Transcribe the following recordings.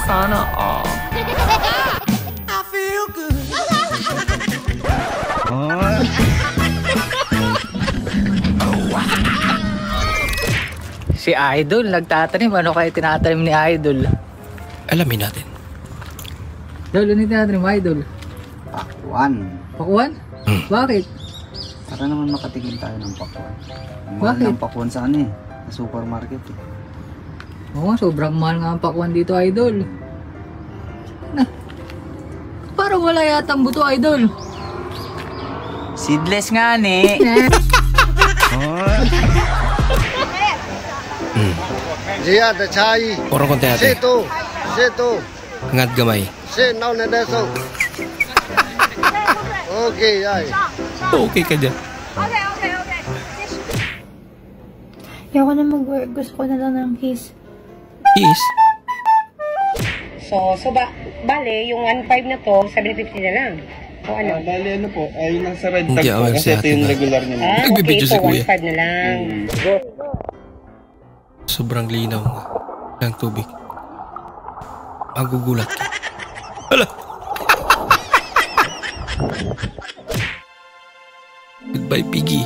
Sana all. I feel good. Si Idol, nagtatanim. Ano kaya tinatanim ni Idol? Alamin natin. Idol, ano yung tinatanim mo, Idol? Pakwan. Pakuan? Bakit? Para naman makatigil tayo ng pakwan. Ang Bakit? mahal ng pakwan sa ano eh. Sa supermarket eh. Oo, sobrang mahal nga ang pakuan dito, Idol. Na, parang wala yatang buto, Idol. Seedless nga ni. Dia da chai. Orang konti natin. Seto. Angat gamay. Se now na deso. Okay, ay. Okay ka dyan. Okay. Ayoko na mag-work. Gusto ko na lang ng kiss. Kiss? So bale, yung 1.5 na to, 750 na lang. O ano? Bale, ano po, ay nasa red tag Hindi, po. awal Kasi si ito ate yung na. regular niya. Nagbibidyo Okay, si so kuya. 1.5 na lang. Sobrang linaw ng tubig. Magugulat ka. Hala! Goodbye, Piggy.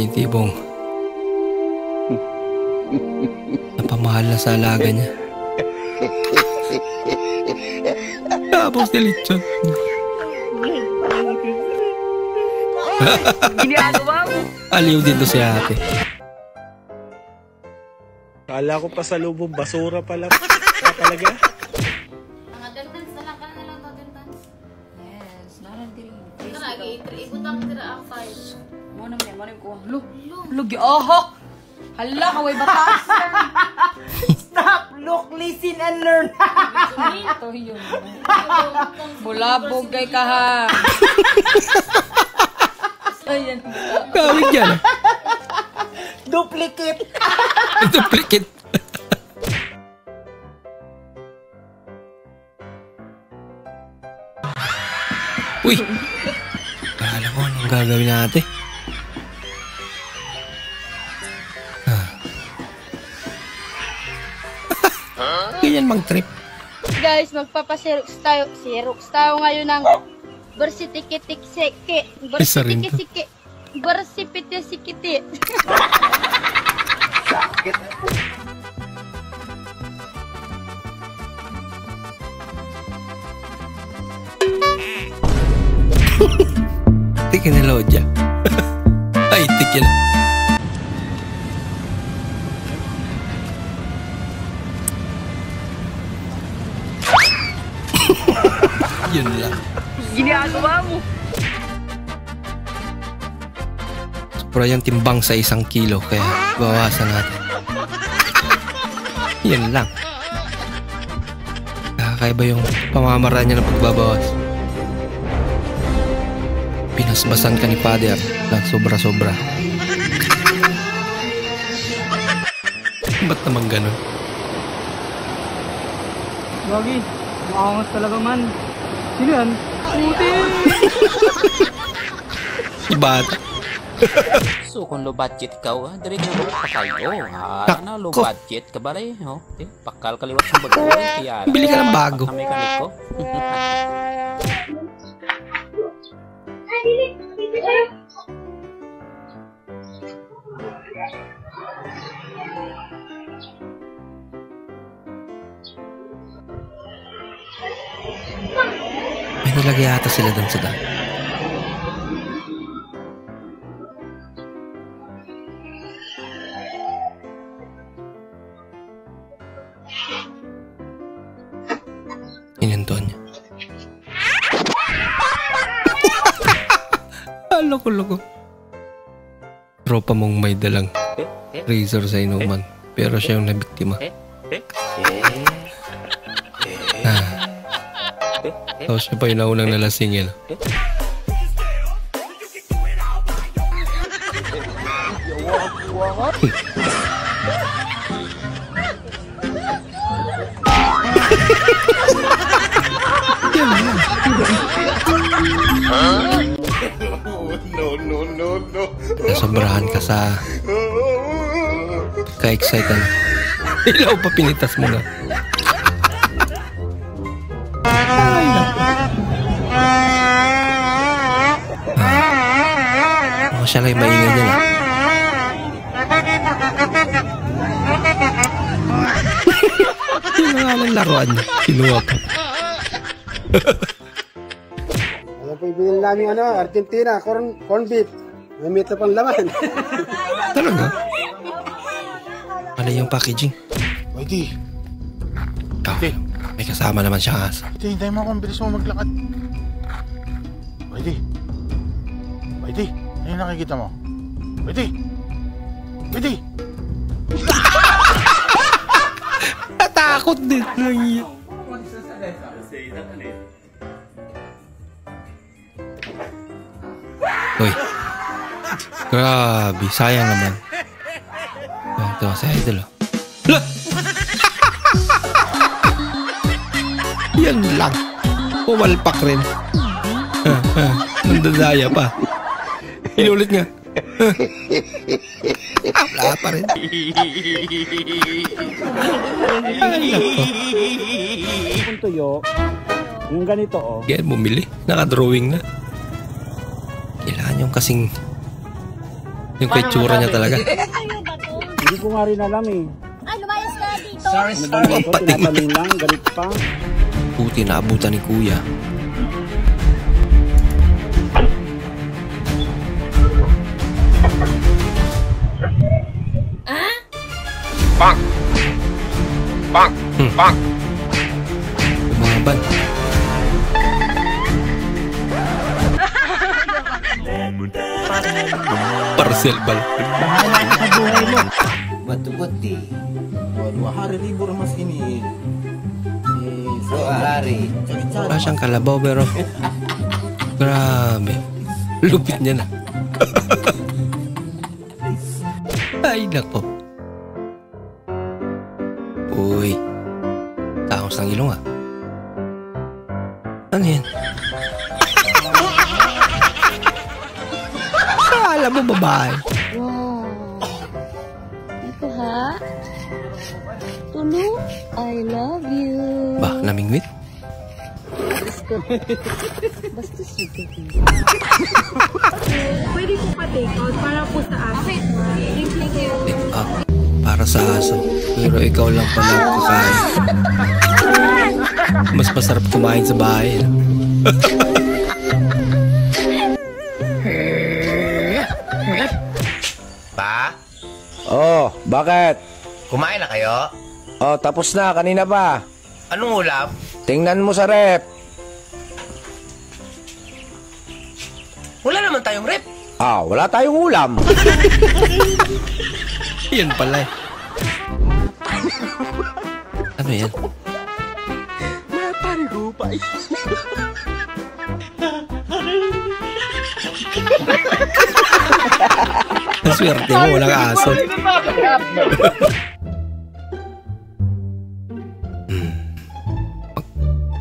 Yung tibong napamahal na sa alaga niya. Tapos nilitsyon. Ginagawa mo. Aliw dito si ate. Kala ko pa sa lubong, basura pala. Talaga? Mga dentans na lang ka na lang to dentans. Yes, naran diri. Ito na, ikot ang tira ang 5. Mo naman ko. Lugi ahok. Hala, kaway batas. Stop, look, listen, and learn. Ito yun. Bulabog kay ka ha. Ayan. Kawig yan. Duplicate. Duplicate. Uy! Kala ko anong gagawin natin. Ganyan mag-trip. Guys, magpapasirox tayo ngayon ng bersitikitik-siki. Isa rin to. Bersipiti-sikiti. Tikin na lodya. Ay, tikin. Yun lang. Ginagawa mo. Pero yung timbang sa 1 kilo, kaya bawasan natin. Yun lang. Kakaiba yung pamamaraan niya ng pagbabawas. Pinasbasan ka ni Father ng sobra-sobra. Ba't naman ganun? Gagi, maangas talaga man. Sino yan? Puti! Si Bata. So kung low budget ka, dari ko pa kayo. Ano low budget ka ba rin? Pakal kaliwat sa bago. Bili ka ng bago. Kami ko. May nilagay ata sila dun sa daan. Inintuan niya. Loko-loko. Tropa mong may dalang razor sa inuman, pero siya yung nabiktima. Tapos siya pa yung naunang nalasingin. No. Nasobrahan ka sa ka-excited. Ilaw pa pinitas mo na. Ay, naku. Siya lang yung maingay niya na. Yung nga lang laruan niya. Kinuha pa. Ano po ibigil namin Argentina, corn beef. May mito pang laman. Talaga? Ano yung packaging? Whitey, May kasama naman siyang aso. hintay mo akong bilis mo maglakad. Whitey, ano yung nakikita mo? Whitey! Natakot din. Uy. Grabe, sayang naman. Ito, si Idol. Lah! Yan lang. Pumalpak rin. Nandadaya pa. Inulit nga. Wala pa rin. Ay, nako. Kung tuyo, yung ganito Yan, bumili. Naka-drawing na. Kailangan yung kasing... Yung kaitsura niya talaga. Hindi ko nga rin alam eh. Ay, lumayas ka dito. Ano ba nito? Tinatanong lang, galit pa. Puti na abutan ni Kuya. Bang! Bang! Bang! Bumaban. Parcel bal. Batu-bati. Dua hari libur mas ini. Dua hari. Wala siyang kalabaw pero grabe. Lupit niya na. Ay nako. Uy. Taos ng ilong ah. Ano yan? Alam mo babae. Wow. Ito ha? Tulu, I love you. Ba, namingwit? Basta sige. Pwede po pa take out para po sa aso. Thank you. Take up para sa aso. Pero ikaw lang pala kakain. Mas masarap kumain sa bahay. Pa? Oh, bakit? Kumain na kayo? Oh, tapos na. Kanina pa. Anong ulam? Tingnan mo sa rep. Wala naman tayong rep. Ah, wala tayong ulam. Yan pala eh. Ano yan? Natarigupay. Swerte mo, walang aso.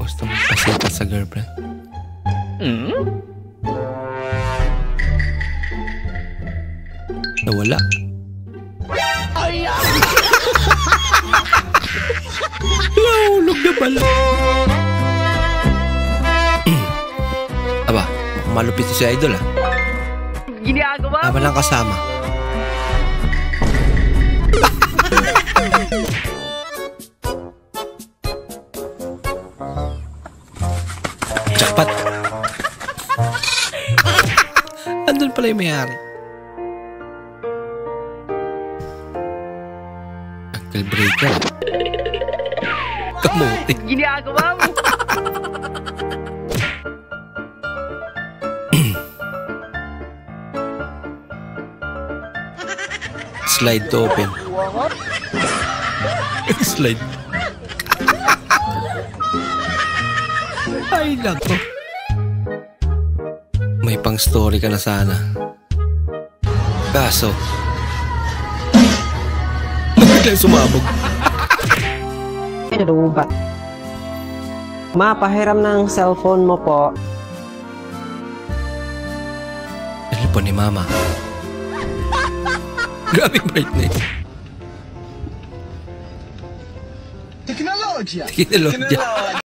Gusto mo pasita sa girlfriend? Nawala. Nahulog na pala. Aba, malupit si Idol ah. Ginagawa Tama lang kasama. Jackpot. Andun pala yung mayari. Uncle Breaker. Kamuti. Ginagawa mo. Slide to open. Slide. Ay, nako. May pang story ka na sana. Kaso, biglang sumabog. Lubat. Mapahiram ng cellphone mo po. Telepon ni Mama. Grabe brightness. Teknolodya.